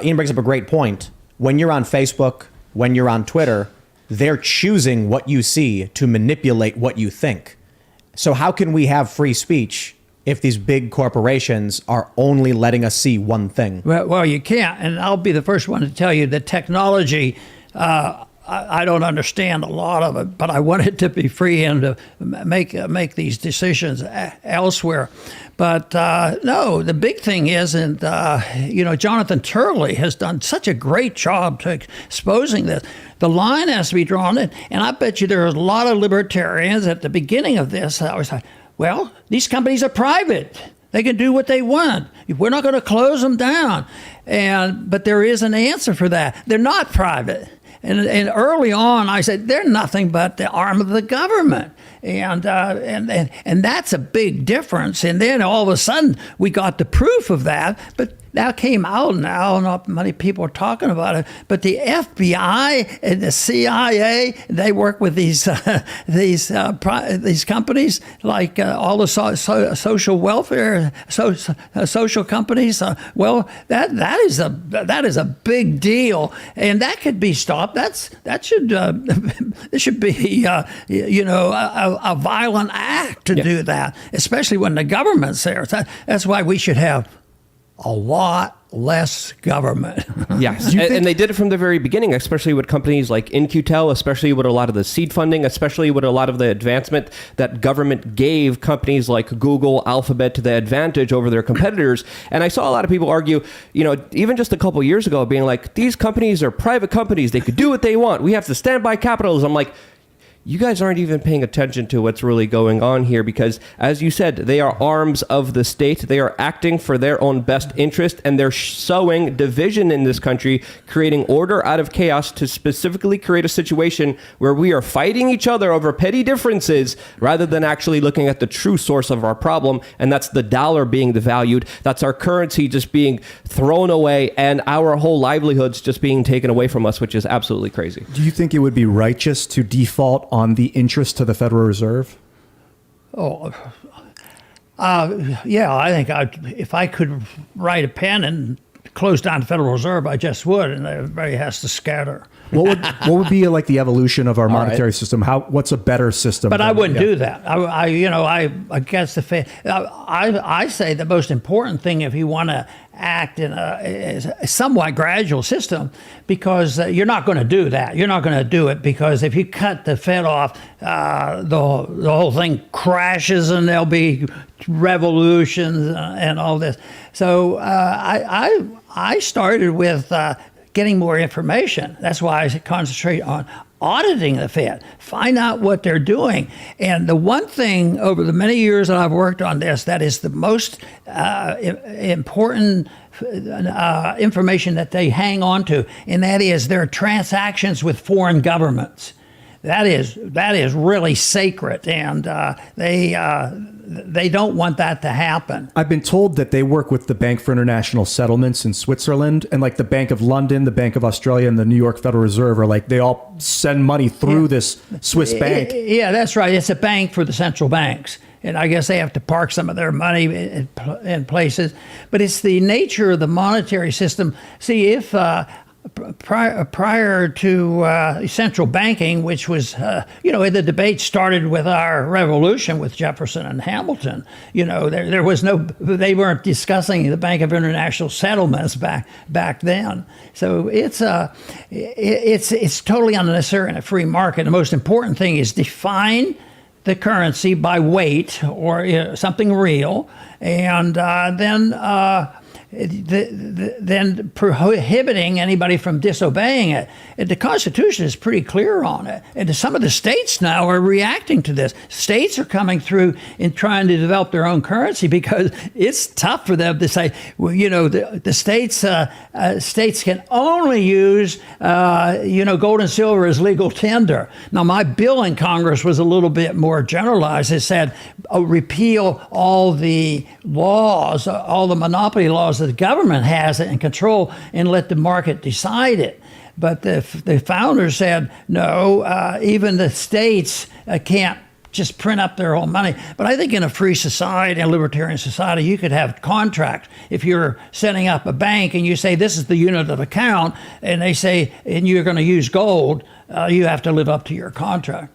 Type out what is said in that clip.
Ian brings up a great point. When you're on Facebook, when you're on Twitter, they're choosing what you see to manipulate what you think. So how can we have free speech if these big corporations are only letting us see one thing? Well, you can't. And I'll be the first one to tell you that technology, I don't understand a lot of it, but I want it to be free and to make these decisions elsewhere. But no, the big thing is, and Jonathan Turley has done such a great job to exposing this. The line has to be drawn in, and I bet you there are a lot of libertarians at the beginning of this. I was like, well, these companies are private. They can do what they want. We're not going to close them down. But there is an answer for that. They're not private. And early on, I said, they're nothing but the arm of the government. And that's a big difference. And then all of a sudden, we got the proof of that. But that came out now, not many people are talking about it. But the FBI and the CIA, they work with these companies, like all the social welfare, social companies. Well, that is a big deal, and that could be stopped. That should be a violent act to do that, especially when the government's there. That's why we should have a lot less government. Yes, and they did it from the very beginning, especially with companies like In-Q-Tel, especially with a lot of the seed funding, especially with a lot of the advancement that government gave companies like Google, Alphabet to the advantage over their competitors. And I saw a lot of people argue, even just a couple years ago, being like, these companies are private companies. They could do what they want. We have to stand by capitalism. I'm like, you guys aren't even paying attention to what's really going on here, because, as you said, they are arms of the state. They are acting for their own best interest, and they're sowing division in this country, creating order out of chaos to specifically create a situation where we are fighting each other over petty differences rather than actually looking at the true source of our problem, and that's the dollar being devalued. That's our currency just being thrown away, and our whole livelihoods just being taken away from us, which is absolutely crazy. Do you think it would be righteous to default on the interest to the Federal Reserve? Yeah, I think if I could write a pen and close down the Federal Reserve, I just would, and everybody has to scatter. What would be like the evolution of our monetary system? What's a better system? But I wouldn't do that. I guess I say the most important thing, if you want to act in a somewhat gradual system, because you're not going to do that. You're not going to do it, because if you cut the Fed off, the whole thing crashes and there'll be revolutions and all this. So I started with getting more information. That's why I concentrate on auditing the Fed, find out what they're doing. And the one thing over the many years that I've worked on this that is the most important information that they hang on to, and that is their transactions with foreign governments. That is really sacred, and they don't want that to happen. I've been told that they work with the Bank for International Settlements in Switzerland, and like the Bank of London, the Bank of Australia, and the New York Federal Reserve are like, they all send money through this Swiss bank. Yeah, that's right. It's a bank for the central banks. And I guess they have to park some of their money in places. But it's the nature of the monetary system. See, if prior to central banking, which was, the debate started with our revolution with Jefferson and Hamilton. There was they weren't discussing the Bank of International Settlements back then. So it's totally unnecessary in a free market. The most important thing is define the currency by weight or something real, and then prohibiting anybody from disobeying it. And the Constitution is pretty clear on it. And some of the states now are reacting to this. States are coming through and trying to develop their own currency because it's tough for them to say, well, the states can only use, gold and silver as legal tender. Now, my bill in Congress was a little bit more generalized. It said, repeal all the laws, all the monopoly laws that the government has in control, and let the market decide it. But the founders said, no, even the states can't just print up their own money. But I think in a free society, a libertarian society, you could have contract. If you're setting up a bank and you say this is the unit of account, and they say, and you're going to use gold, you have to live up to your contract.